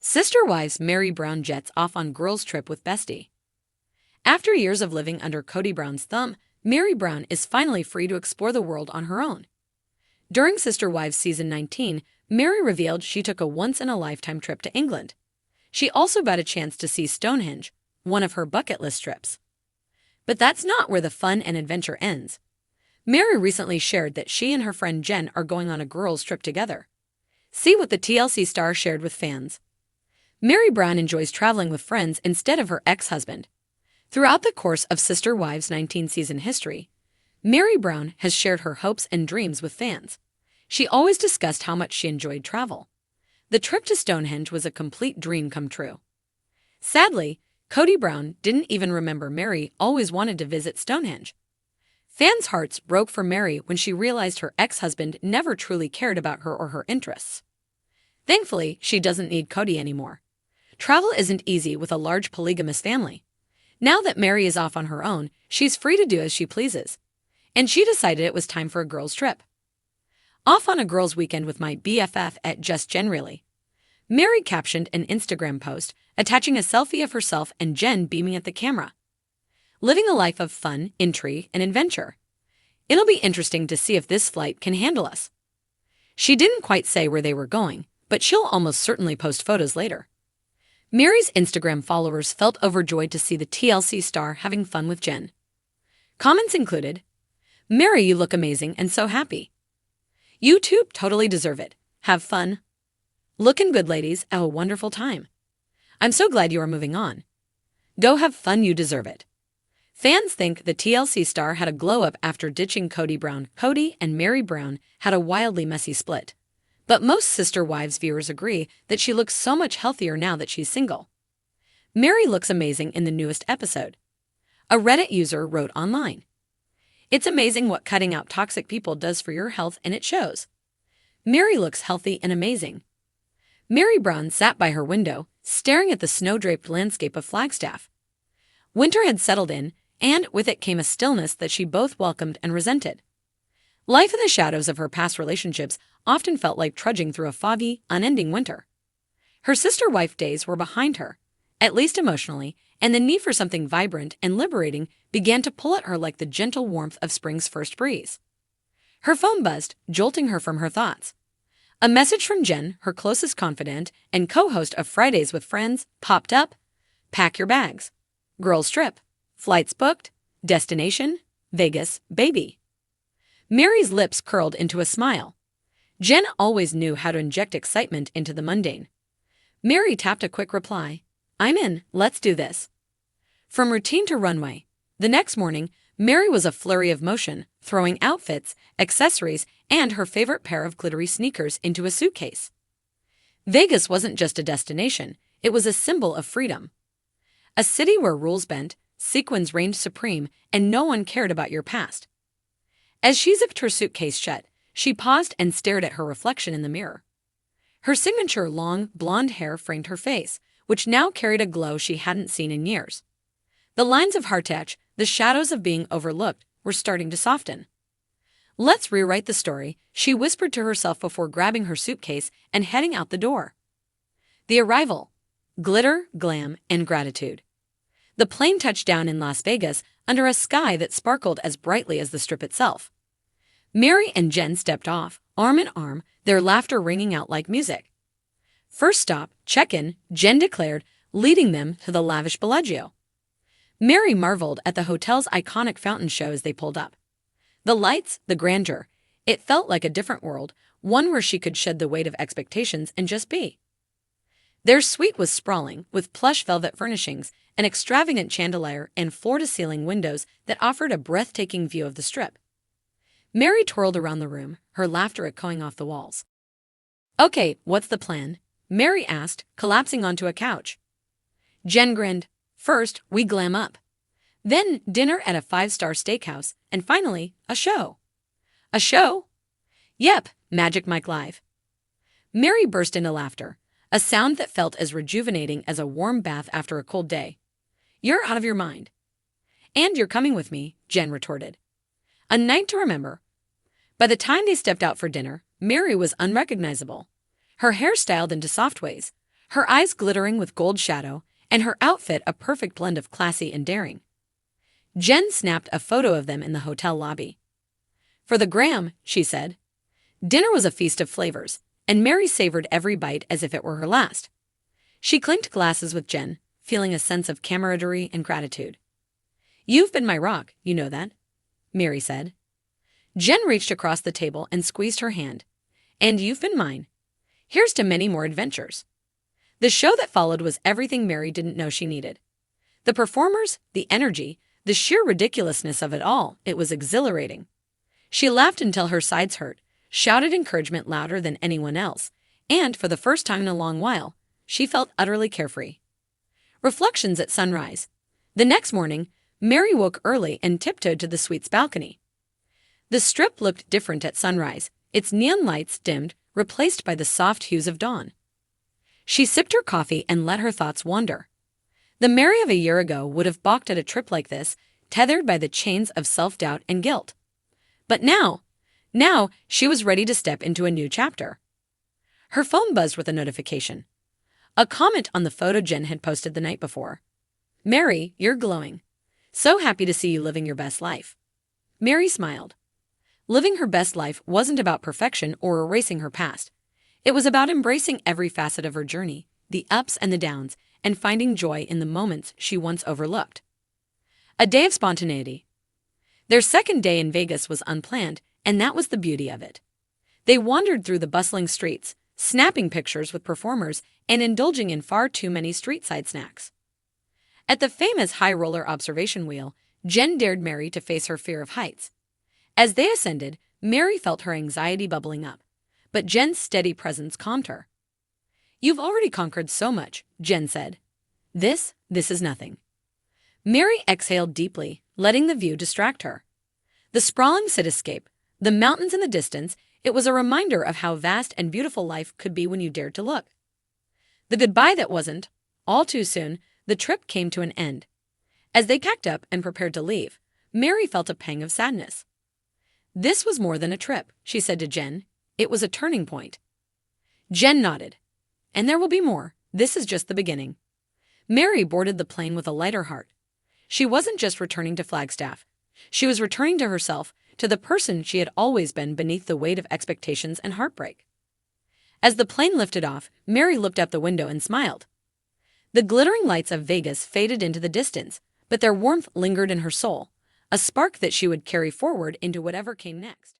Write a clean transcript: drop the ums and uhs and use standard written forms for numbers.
Sister wives Meri Brown jets off on girls' trip with Bestie. After years of living under Kody Brown's thumb, Meri Brown is finally free to explore the world on her own. During Sister Wives Season 19, Meri revealed she took a once-in-a-lifetime trip to England. She also got a chance to see Stonehenge, one of her bucket list trips. But that's not where the fun and adventure ends. Meri recently shared that she and her friend Jen are going on a girls' trip together. See what the TLC star shared with fans. Meri Brown enjoys traveling with friends instead of her ex-husband. Throughout the course of Sister Wives 19 season history, Meri Brown has shared her hopes and dreams with fans. She always discussed how much she enjoyed travel. The trip to Stonehenge was a complete dream come true. Sadly, Kody Brown didn't even remember Meri always wanted to visit Stonehenge. Fans' hearts broke for Meri when she realized her ex-husband never truly cared about her or her interests. Thankfully, she doesn't need Kody anymore. Travel isn't easy with a large polygamous family. Now that Meri is off on her own, she's free to do as she pleases. And she decided it was time for a girls' trip. Off on a girls' weekend with my BFF at Just Jen Really. Meri captioned an Instagram post, attaching a selfie of herself and Jen beaming at the camera. Living a life of fun, intrigue, and adventure. It'll be interesting to see if this flight can handle us. She didn't quite say where they were going, but she'll almost certainly post photos later. Meri's Instagram followers felt overjoyed to see the TLC star having fun with Jen. Comments included, "Meri, you look amazing and so happy. You two totally deserve it. Have fun. Looking good, ladies. Have a wonderful time. I'm so glad you are moving on. Go have fun, you deserve it." Fans think the TLC star had a glow-up after ditching Kody Brown. Kody and Meri Brown had a wildly messy split. But most Sister Wives viewers agree that she looks so much healthier now that she's single. Meri looks amazing in the newest episode. A Reddit user wrote online, "It's amazing what cutting out toxic people does for your health, and it shows. Meri looks healthy and amazing." Meri Brown sat by her window, staring at the snow-draped landscape of Flagstaff. Winter had settled in, and with it came a stillness that she both welcomed and resented. Life in the shadows of her past relationships often felt like trudging through a foggy, unending winter. Her sister-wife days were behind her, at least emotionally, and the need for something vibrant and liberating began to pull at her like the gentle warmth of spring's first breeze. Her phone buzzed, jolting her from her thoughts. A message from Jen, her closest confidant and co-host of Fridays with Friends, popped up. "Pack your bags. Girls' trip. Flights booked. Destination, Vegas, baby." Meri's lips curled into a smile. Jen always knew how to inject excitement into the mundane. Meri tapped a quick reply. "I'm in, let's do this." From routine to runway. The next morning, Meri was a flurry of motion, throwing outfits, accessories, and her favorite pair of glittery sneakers into a suitcase. Vegas wasn't just a destination, it was a symbol of freedom. A city where rules bent, sequins reigned supreme, and no one cared about your past. As she zipped her suitcase shut, she paused and stared at her reflection in the mirror. Her signature long, blonde hair framed her face, which now carried a glow she hadn't seen in years. The lines of heartache, the shadows of being overlooked, were starting to soften. "Let's rewrite the story," she whispered to herself before grabbing her suitcase and heading out the door. The arrival. Glitter, glam, and gratitude. The plane touched down in Las Vegas under a sky that sparkled as brightly as the Strip itself. Meri and Jen stepped off, arm in arm, their laughter ringing out like music. "First stop, check-in," Jen declared, leading them to the lavish Bellagio. Meri marveled at the hotel's iconic fountain show as they pulled up. The lights, the grandeur, it felt like a different world, one where she could shed the weight of expectations and just be. Their suite was sprawling, with plush velvet furnishings, an extravagant chandelier, and floor-to-ceiling windows that offered a breathtaking view of the Strip. Meri twirled around the room, her laughter echoing off the walls. "Okay, what's the plan?" Meri asked, collapsing onto a couch. Jen grinned. "First, we glam up. Then, dinner at a 5-star steakhouse, and finally, a show." "A show?" "Yep, Magic Mike Live." Meri burst into laughter, a sound that felt as rejuvenating as a warm bath after a cold day. "You're out of your mind." "And you're coming with me," Jen retorted. A night to remember. By the time they stepped out for dinner, Meri was unrecognizable. Her hair styled into soft waves, her eyes glittering with gold shadow, and her outfit a perfect blend of classy and daring. Jen snapped a photo of them in the hotel lobby. "For the gram," she said. Dinner was a feast of flavors, and Meri savored every bite as if it were her last. She clinked glasses with Jen, feeling a sense of camaraderie and gratitude. "You've been my rock, you know that," Meri said. Jen reached across the table and squeezed her hand. "And you've been mine. Here's to many more adventures." The show that followed was everything Meri didn't know she needed. The performers, the energy, the sheer ridiculousness of it all, it was exhilarating. She laughed until her sides hurt, shouted encouragement louder than anyone else, and, for the first time in a long while, she felt utterly carefree. Reflections at sunrise. The next morning, Meri woke early and tiptoed to the suite's balcony. The strip looked different at sunrise, its neon lights dimmed, replaced by the soft hues of dawn. She sipped her coffee and let her thoughts wander. The Meri of a year ago would have balked at a trip like this, tethered by the chains of self-doubt and guilt. But now she was ready to step into a new chapter. Her phone buzzed with a notification. A comment on the photo Jen had posted the night before. "Meri, you're glowing. So happy to see you living your best life." Meri smiled. Living her best life wasn't about perfection or erasing her past. It was about embracing every facet of her journey, the ups and the downs, and finding joy in the moments she once overlooked. A day of spontaneity. Their second day in Vegas was unplanned, and that was the beauty of it. They wandered through the bustling streets, snapping pictures with performers and indulging in far too many street-side snacks. At the famous high roller observation wheel, Jen dared Meri to face her fear of heights. As they ascended, Meri felt her anxiety bubbling up, but Jen's steady presence calmed her. "You've already conquered so much," Jen said. This is nothing." Meri exhaled deeply, letting the view distract her. The sprawling cityscape, the mountains in the distance, it was a reminder of how vast and beautiful life could be when you dared to look. The goodbye that wasn't. All too soon, the trip came to an end. As they packed up and prepared to leave, Meri felt a pang of sadness. "This was more than a trip," she said to Jen. "It was a turning point." Jen nodded. "And there will be more. This is just the beginning." Meri boarded the plane with a lighter heart. She wasn't just returning to Flagstaff. She was returning to herself, to the person she had always been beneath the weight of expectations and heartbreak. As the plane lifted off, Meri looked out the window and smiled. The glittering lights of Vegas faded into the distance, but their warmth lingered in her soul, a spark that she would carry forward into whatever came next.